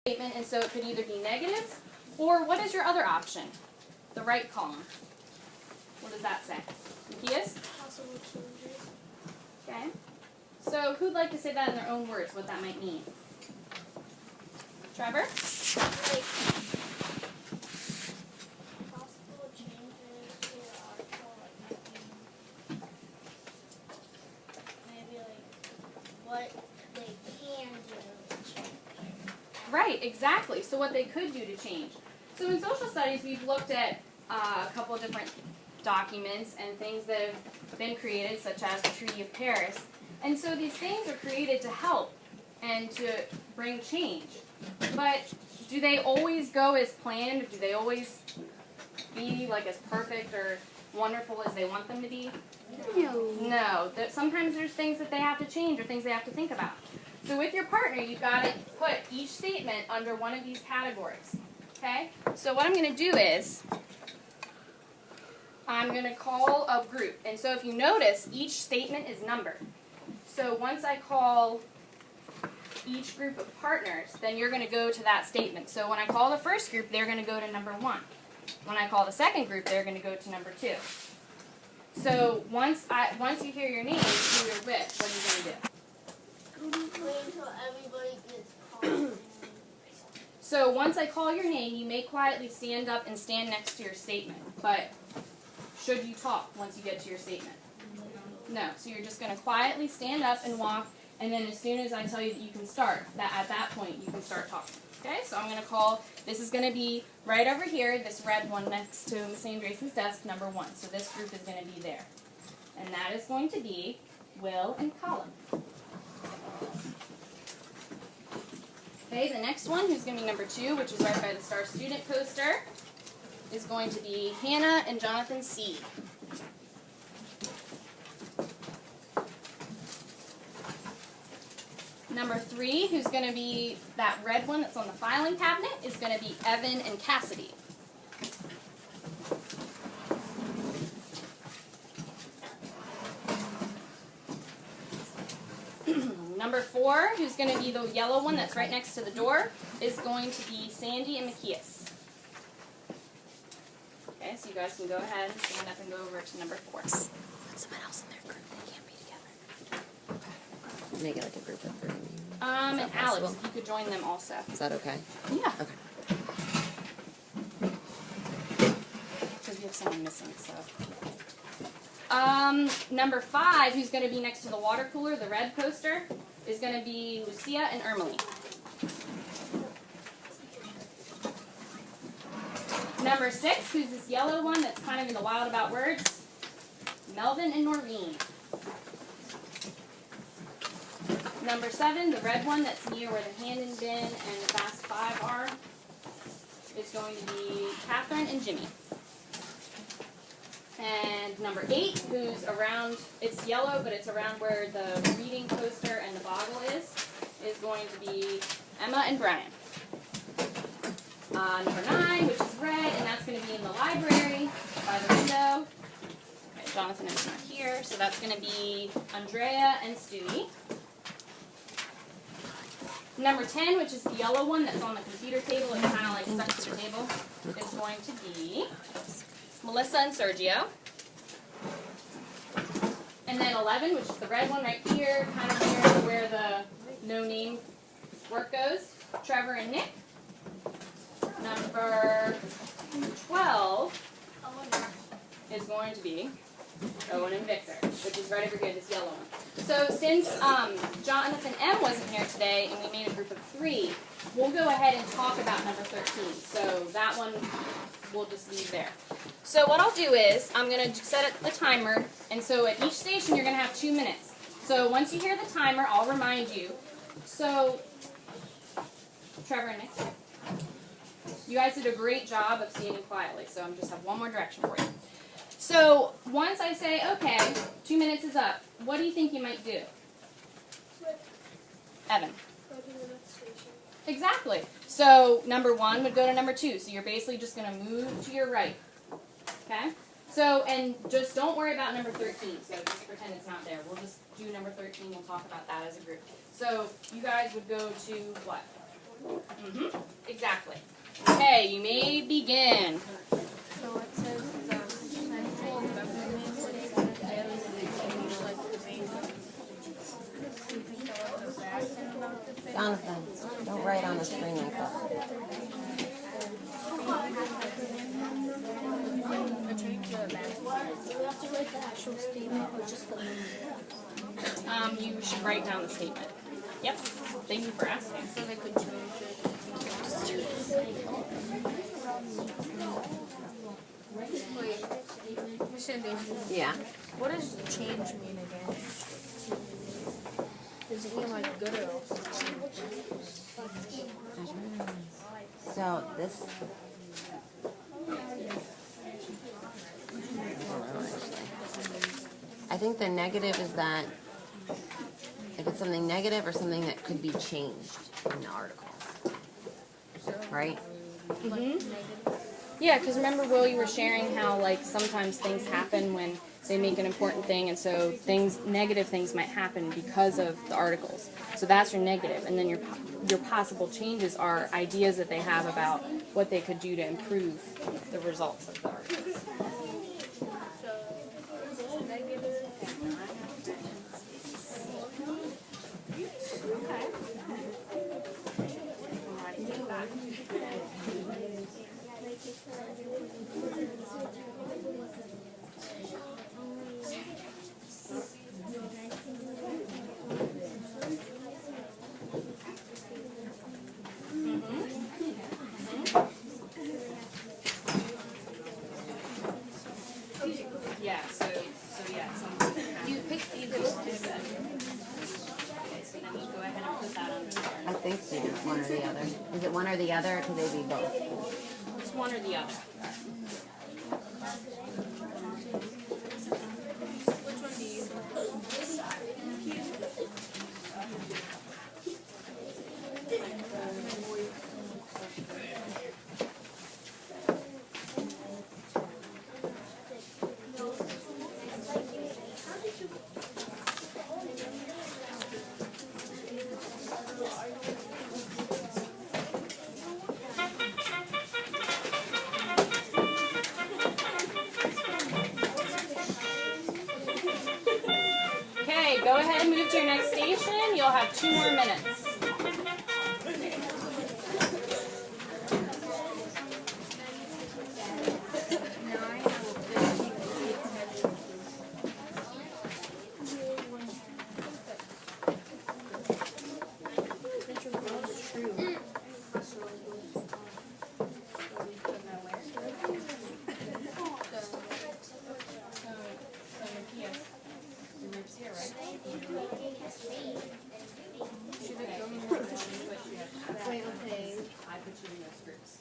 statement, and so it could either be negative, or what is your other option? The right column. What does that say? Matthias? Possible changes. Okay. So who'd like to say that in their own words, what that might mean? Trevor? Like, possible changes to the article, like maybe like what they can do to change. Right, exactly. So what they could do to change. So in social studies, we've looked at a couple of different documents and things that have been created, such as the Treaty of Paris. And so these things are created to help and to bring change. But do they always go as planned? Or do they always be like as perfect or wonderful as they want them to be? No. Sometimes there's things that they have to change or things they have to think about. So with your partner, you've got to put each statement under one of these categories. Okay? So what I'm going to do is I'm going to call a group. And so if you notice, each statement is numbered. So once I call each group of partners, then you're going to go to that statement. So when I call the first group, they're going to go to number 1. When I call the second group, they're going to go to number 2. So once you hear your name, who you're with, what are you going to do? Wait until everybody gets called. So once I call your name, you may quietly stand up and stand next to your statement. But should you talk once you get to your statement? No. So you're just going to quietly stand up and walk, and then as soon as I tell you that you can start, at that point you can start talking. Okay? So I'm going to call, this is going to be right over here, this red one next to Miss Andreessen's desk, number 1. So this group is going to be there. And that is going to be Will and Colin. Okay, the next one, who's going to be number 2, which is right by the Star Student poster, is going to be Hannah and Jonathan C. Number 3, who's going to be that red one that's on the filing cabinet, is going to be Evan and Cassidy. Number 4, who's going to be the yellow one that's right next to the door, is going to be Sandy and Macias. Okay, so you guys can go ahead and stand up and go over to number 4. Someone else in their group, they can't be together. Make it like a group of 3. And Alex, possible? if you could join them also. Is that okay? Yeah. Okay. Because we have someone missing, so. Number 5, who's going to be next to the water cooler, the red poster, is going to be Lucia and Ermeline. Number 6, who's this yellow one that's kind of in the wild about words, Melvin and Noreen. Number 7, the red one that's near where the hand and bin and the fast 5 are, is going to be Catherine and Jimmy. And number 8, who's around, it's yellow, but it's around where the reading poster and the boggle is going to be Emma and Brian. Number 9, which is red, and that's going to be in the library by the window. Okay, Jonathan is not here, so that's going to be Andrea and Stewie. Number 10, which is the yellow one that's on the computer table, it's kind of like stuck to the table, is going to be Melissa and Sergio. And then 11, which is the red one right here, kind of near where the no-name work goes, Trevor and Nick. Number 12 is going to be Owen and Victor, which is right over here, this yellow one. So since Jonathan M. wasn't here today and we made a group of 3, we'll go ahead and talk about number 13. So that one we'll just leave there. So what I'll do is I'm going to set a timer, and so at each station you're going to have 2 minutes. So once you hear the timer, I'll remind you. So, Trevor and Nick, you guys did a great job of standing quietly, so I'm just have one more direction for you. So once I say, okay, 2 minutes is up, what do you think you might do? Evan. Go to the next station. Exactly. So number 1 would go to number 2. So you're basically just going to move to your right. Okay? So, and just don't worry about number 13. So just pretend it's not there. We'll just do number 13. We'll talk about that as a group. So you guys would go to what? Mm-hmm. Okay, you may begin. So it says the central government Jonathan, don't write on the screen like that. You should write down the statement. Yep. Thank you for asking. So they could change it. Wait, Cindy, Yeah. what does change mean again? Does it mean like good or else? So this. I think the negative is that if it's something negative or something that could be changed in the article, right? Yeah, because remember, Will, you were sharing how like sometimes things happen when they make an important thing, and so negative things might happen because of the articles. So that's your negative, and then your possible changes are ideas that they have about what they could do to improve the results of the articles. Yeah, so yeah, something You picked either. Okay, so then you go ahead and put that on the card. I think so. One or the other. Is it one or the other, or could they be both? It's one or the other. Which one do you? Okay, go ahead and move to your next station. You'll have 2 more minutes. Wait, okay. I put you in those groups.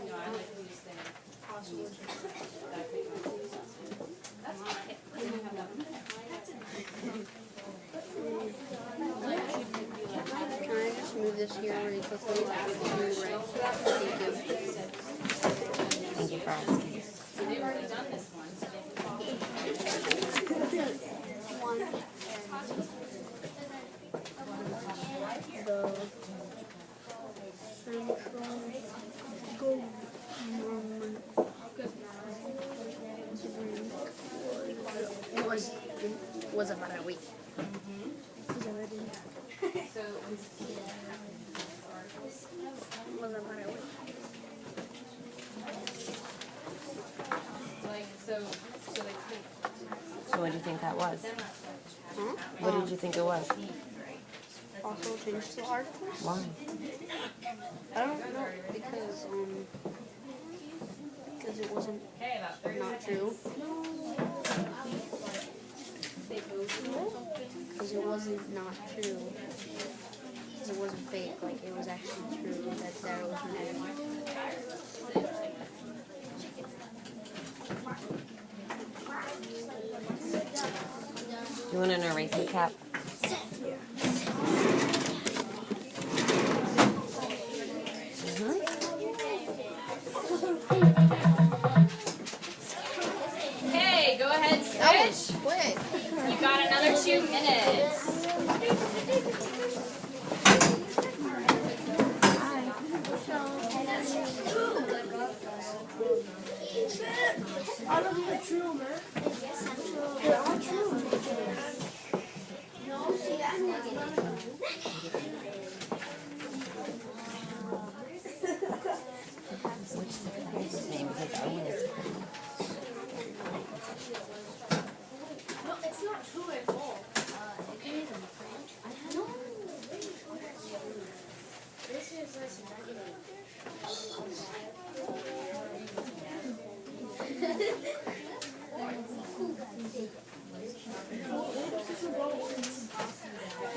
No, I like when you say possible. That's fine. You have that one. Can I just move this here really quickly? Thank you for asking. So they've already done this one. So was about a week. So Was about a week. like So what do you think that was? Huh? What did you think it was? Also change the article? Why? I don't know because it wasn't okay, about 30 not seconds. true. Because it wasn't not true. Because it wasn't fake. Like it was actually true that there was an enemy. Do you want an erasing cap? Okay, go ahead, switch. Quick! You got another 2 minutes. So I don't even true, man. They're all true. No, see, that's negative. Which is the same because Owen is. No, it's not true at all. No. This is less negative.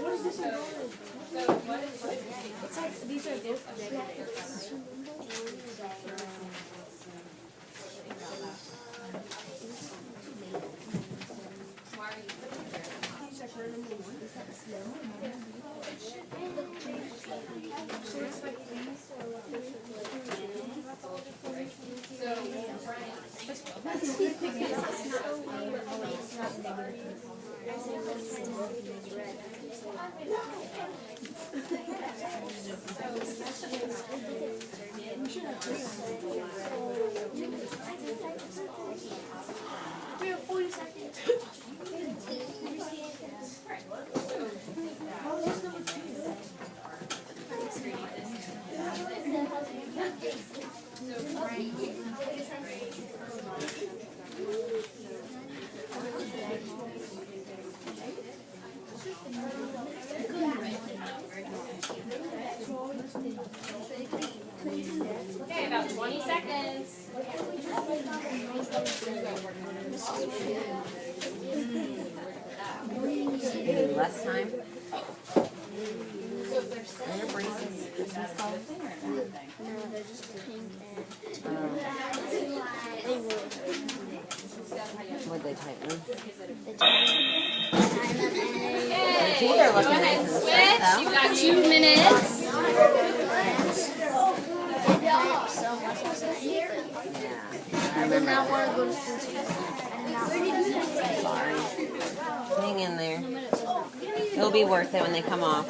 What is this about? It's like these are both negatives. We have 40 seconds. Okay, about 20 seconds. Maybe less time. And your braces. Christmas color. No, they're just pink and they were. Would they tighten them? Okay, teeth are go looking ahead and nice and straight, switch. though. You've got 2 minutes. So much was I here? Yeah. I I did not remember. want to go to school today. I did not want to. Sorry. Hang in there. It'll be worth it when they come off.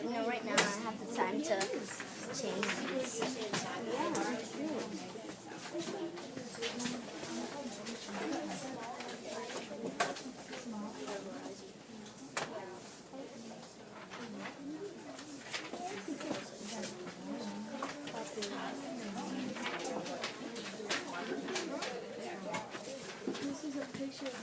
You know, right now I have the time to change these. This is a picture I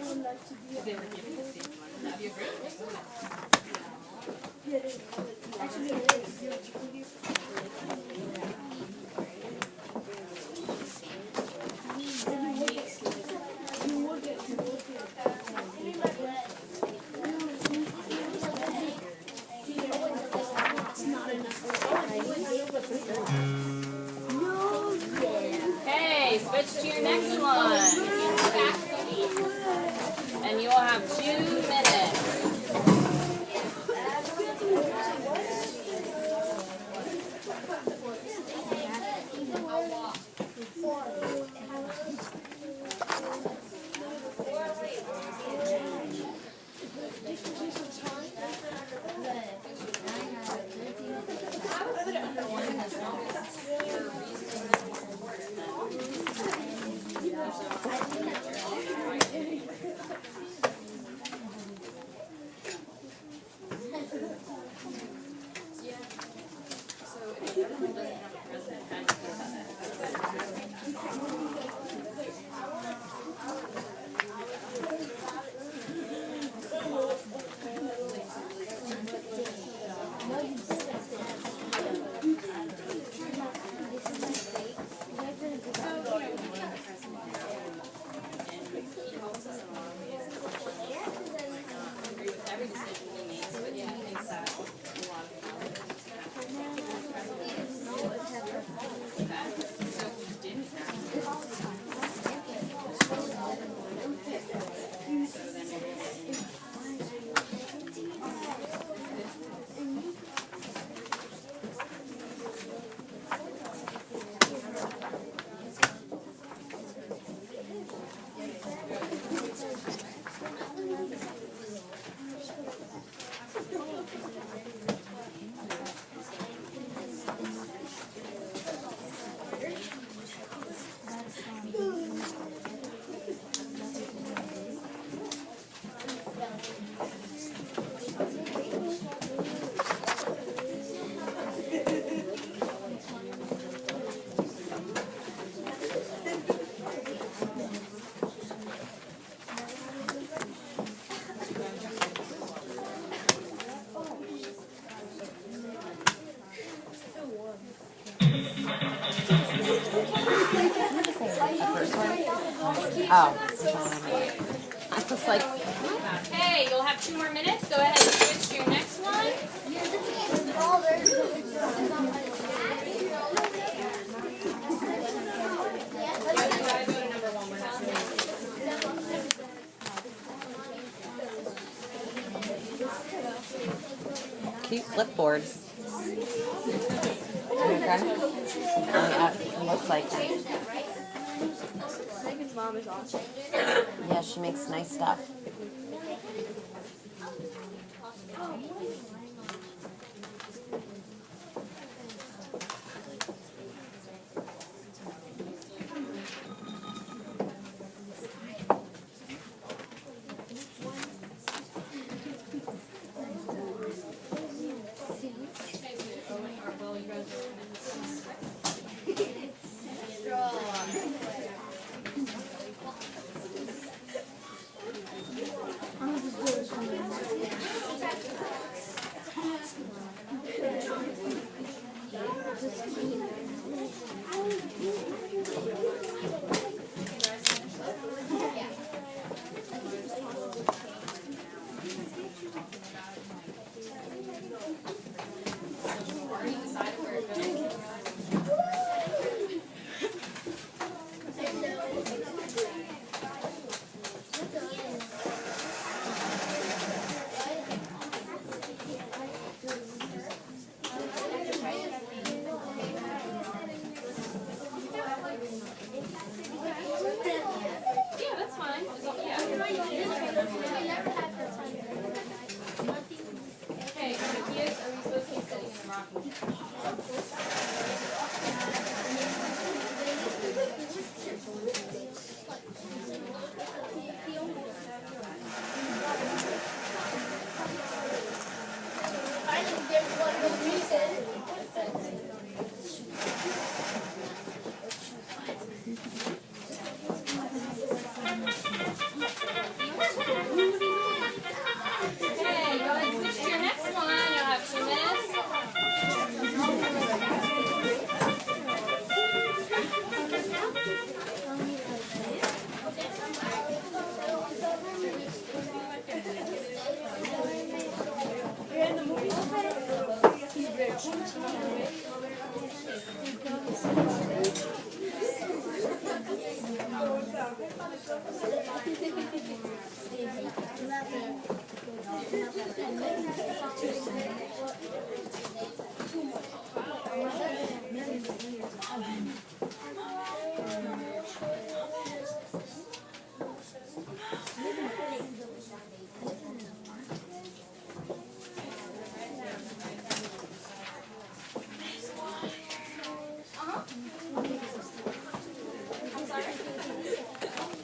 would like to be actually Okay, switch to your next one. And you will have 2 minutes. first one? Oh. I was like, Okay, you'll have 2 more minutes. Go ahead and switch to your next one. cute clipboard. Okay. It looks like it. Megan's mom is awesome. Yeah, she makes nice stuff. Yeah, that's fine. Okay, Zacchaeus, are we supposed to keep sitting in the rocking chair? Okay, go ahead and switch to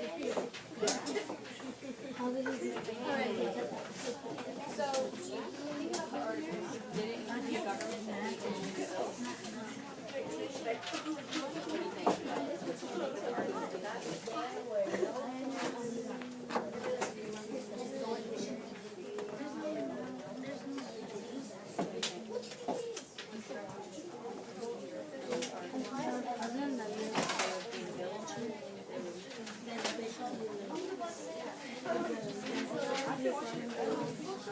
your next one. You'll have 2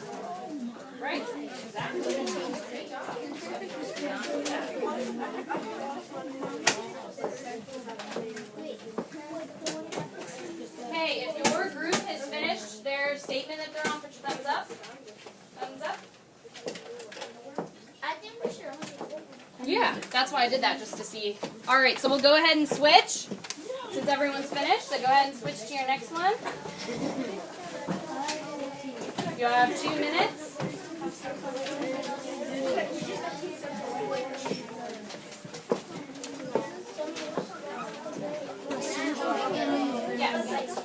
minutes. Right, exactly. Great job. Okay, if your group has finished their statement that they're on, put your thumbs up. Thumbs up. I think we should. Yeah, that's why I did that, just to see. All right, so we'll go ahead and switch. Since everyone's finished, so go ahead and switch to your next one. You'll have 2 minutes. Yes.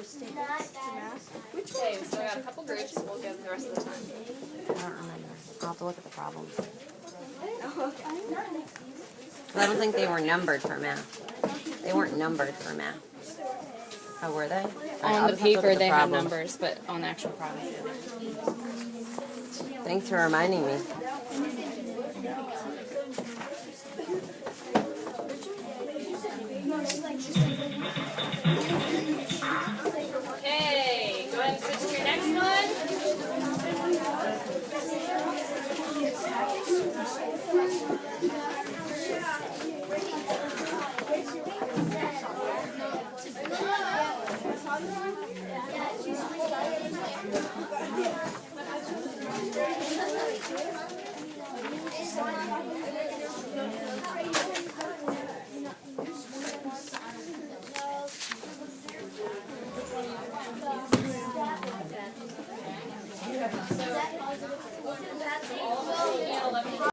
statements to math. Okay, so we got a couple groups. We'll go the rest of the time. I don't remember. I'll have to look at the problems. Oh, okay. 'Cause I don't think they were numbered for math. They weren't numbered for math. Oh, were they? All right, I'll On the just have to look paper, at they have problem. numbers, but on the actual problem, they don't. Thanks for reminding me. No, she's like